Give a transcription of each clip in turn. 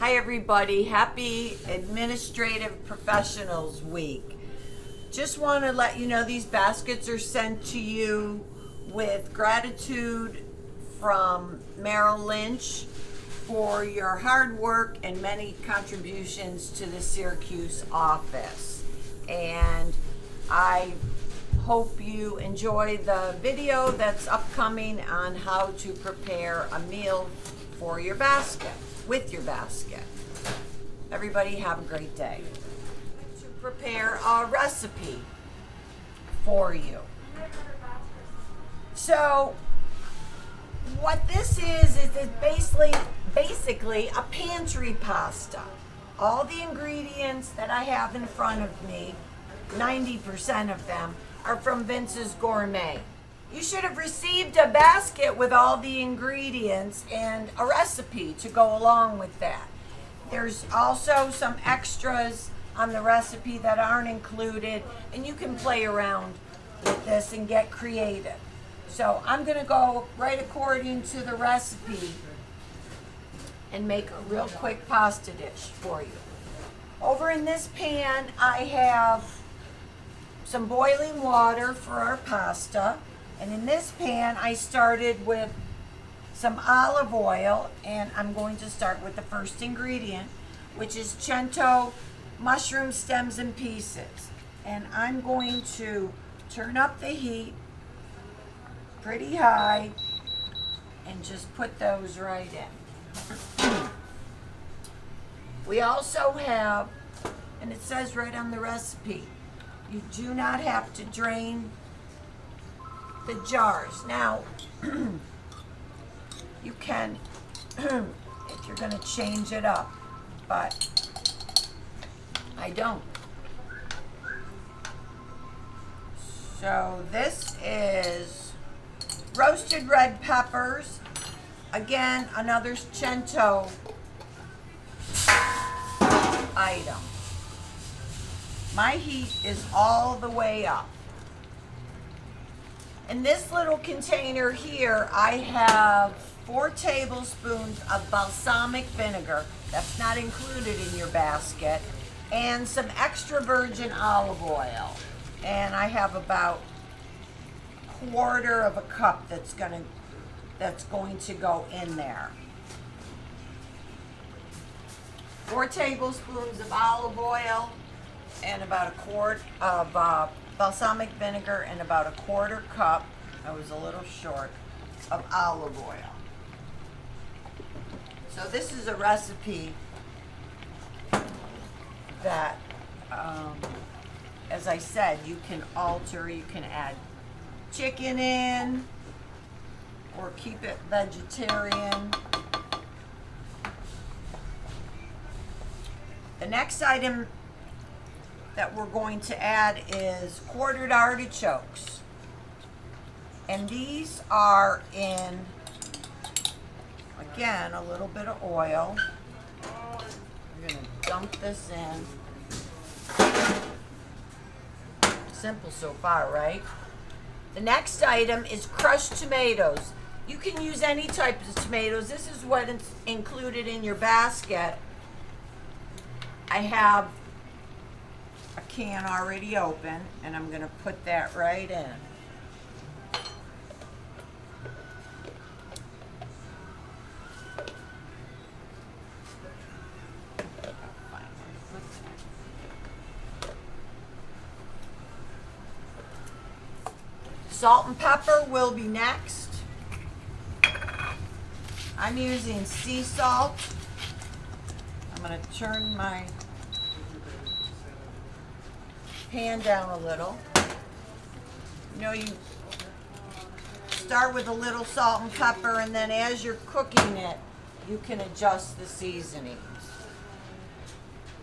Hi everybody, happy Administrative Professionals Week. Just want to let you know these baskets are sent to you with gratitude from Merrill Lynch for your hard work and many contributions to the Syracuse office. And I hope you enjoy the video that's upcoming on how to prepare a meal for your basket, with your basket. Everybody have a great day. To prepare a recipe for you. So what this is basically a pantry pasta. All the ingredients that I have in front of me, 90% of them, are from Vince's Gourmet. You should have received a basket with all the ingredients and a recipe to go along with that. There's also some extras on the recipe that aren't included, and you can play around with this and get creative. So I'm gonna go right according to the recipe and make a real quick pasta dish for you. Over in this pan, I have some boiling water for our pasta. And in this pan, I started with some olive oil, and I'm going to start with the first ingredient, which is cento mushroom stems and pieces. And I'm going to turn up the heat pretty high and just put those right in. We also have, and it says right on the recipe, you do not have to drain the jars. Now, you can, if you're going to change it up, but I don't. So this is roasted red peppers. Again, another cento item. My heat is all the way up. In this little container here, I have 4 tablespoons of balsamic vinegar. That's not included in your basket. And some extra virgin olive oil. And I have about 1/4 of a cup that's going to go in there. 4 tablespoons of olive oil and about 1/4 of balsamic vinegar and about 1/4 cup, I was a little short, of olive oil. So this is a recipe that, as I said, you can alter. You can add chicken in or keep it vegetarian. The next item that we're going to add is quartered artichokes. And these are in, again, a little bit of oil. We're going to dump this in. Simple so far, right? The next item is crushed tomatoes. You can use any type of tomatoes. This is what is included in your basket. I have a can already open, and I'm going to put that right in. Salt and pepper will be next. I'm using sea salt. I'm going to turn my pan down a little. You know, you start with a little salt and pepper, and then as you're cooking it, you can adjust the seasonings.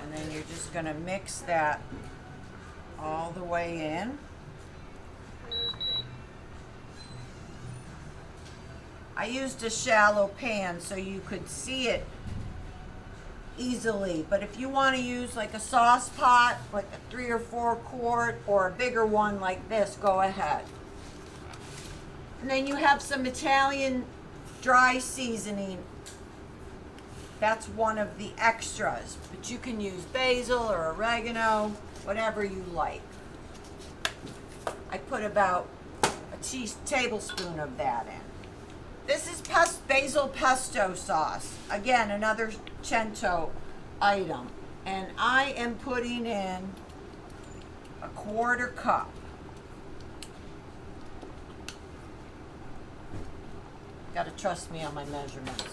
And then you're just going to mix that all the way in. I used a shallow pan so you could see it easily, but if you want to use like a sauce pot, like a 3 or 4 quart, or a bigger one like this, go ahead. And then you have some Italian dry seasoning That's one of the extras, but you can use basil or oregano, whatever you like. I put about a tablespoon of that in. This is basil pesto sauce. Again, another Cento item. And I am putting in a 1/4 cup. Gotta trust me on my measurements.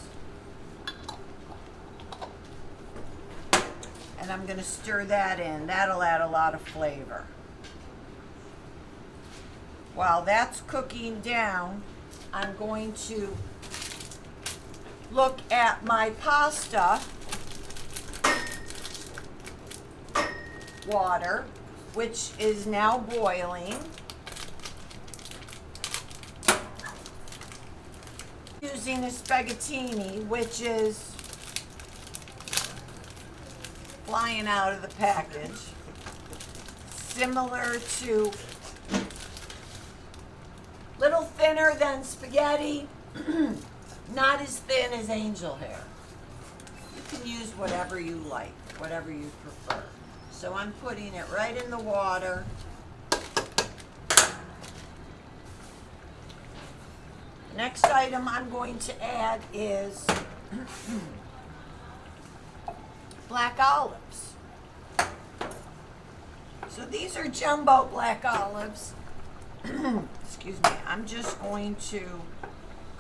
And I'm gonna stir that in. That'll add a lot of flavor. While that's cooking down, I'm going to look at my pasta water, which is now boiling. Using a spaghettini, which is flying out of the package, similar to, little thinner than spaghetti, not as thin as angel hair. You can use whatever you like, whatever you prefer. So I'm putting it right in the water. Next item I'm going to add is black olives. So these are jumbo black olives. Excuse me. I'm just going to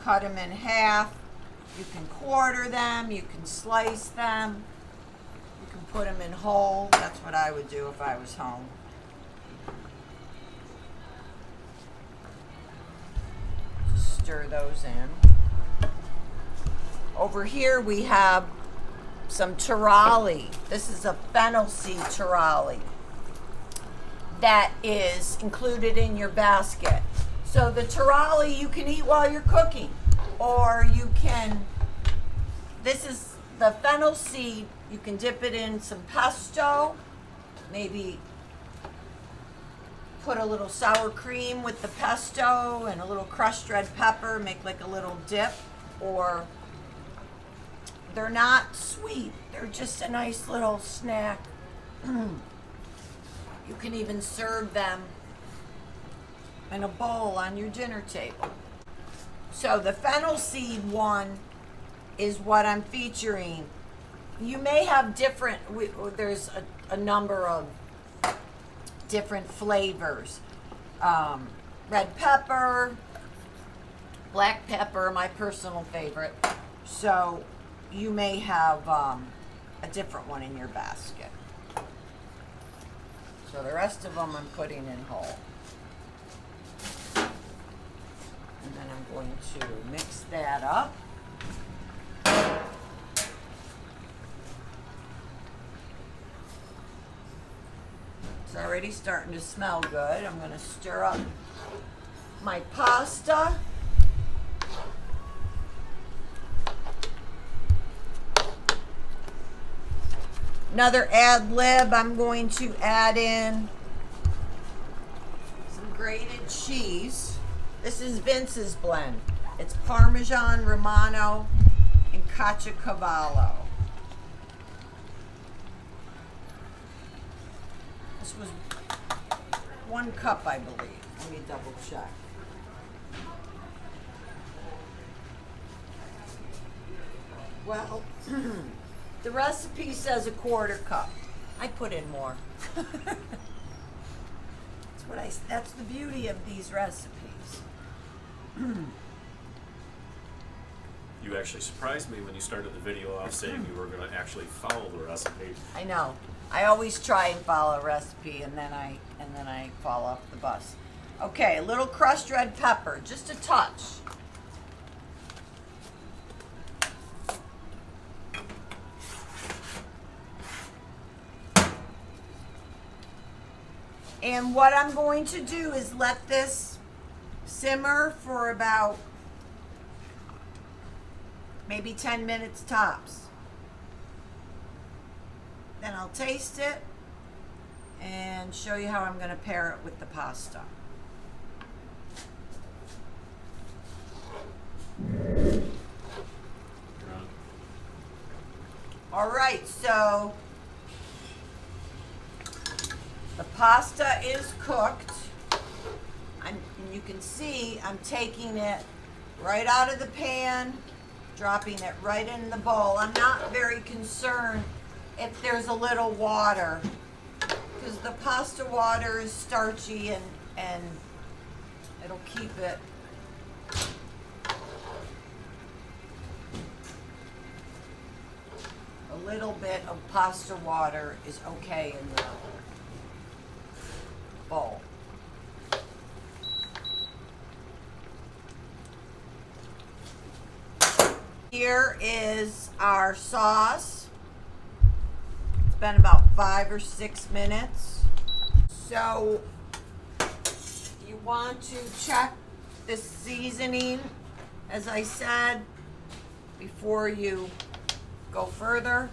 cut them in half. You can quarter them, you can slice them, you can put them in whole. That's what I would do if I was home. Just stir those in. Over here we have some terali. This is a fennel seed terali that is included in your basket. So the terali you can eat while you're cooking, or you can, this is the fennel seed, you can dip it in some pesto, maybe put a little sour cream with the pesto and a little crushed red pepper, make like a little dip. Or they're not sweet, they're just a nice little snack. You can even serve them in a bowl on your dinner table. So the fennel seed one is what I'm featuring. You may have different, there's a number of different flavors. Red pepper, black pepper, my personal favorite. So you may have a different one in your basket. So the rest of them I'm putting in whole. And then I'm going to mix that up. It's already starting to smell good. I'm going to stir up my pasta. Another ad lib, I'm going to add in some grated cheese. This is Vince's blend. It's Parmesan, Romano, and Caciocavallo. This was 1 cup, I believe. Let me double check. Well, the recipe says a 1/4 cup. I put in more. That's the beauty of these recipes. You actually surprised me when you started the video off saying you were going to actually follow the recipe. I know. I always try and follow a recipe, and then I fall off the bus. Okay, a little crushed red pepper, just a touch. And what I'm going to do is let this simmer for about maybe 10 minutes tops. Then I'll taste it and show you how I'm going to pair it with the pasta. All right, so the pasta is cooked. And you can see I'm taking it right out of the pan, dropping it right in the bowl. I'm not very concerned if there's a little water, because the pasta water is starchy and it'll keep it. A little bit of pasta water is okay in the bowl. Here is our sauce. It's been about 5 or 6 minutes. So you want to check the seasoning, as I said, before you go further.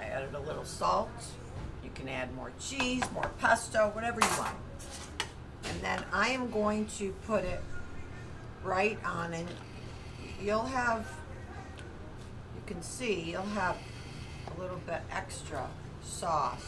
I added a little salt. You can add more cheese, more pesto, whatever you want. And then I am going to put it right on, and you'll have, you can see, you'll have a little bit extra sauce.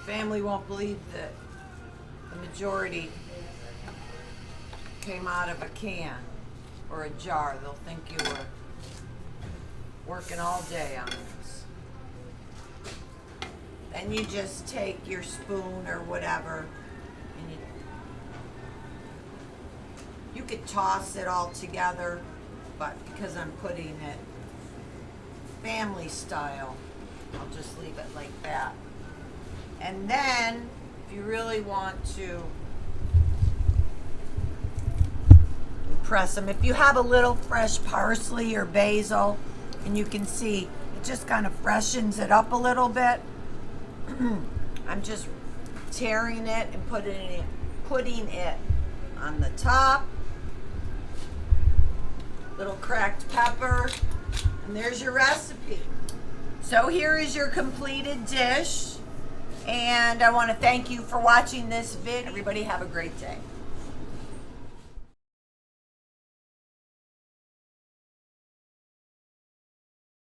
Family won't believe that the majority came out of a can or a jar. They'll think you were working all day on this. Then you just take your spoon or whatever, and you could toss it all together, but because I'm putting it family style, I'll just leave it like that. And then, if you really want to impress them, if you have a little fresh parsley or basil, and you can see it just kind of freshens it up a little bit, I'm just tearing it and putting it on the top. Little cracked pepper, and there's your recipe. So here is your completed dish. And I want to thank you for watching this video. Everybody have a great day.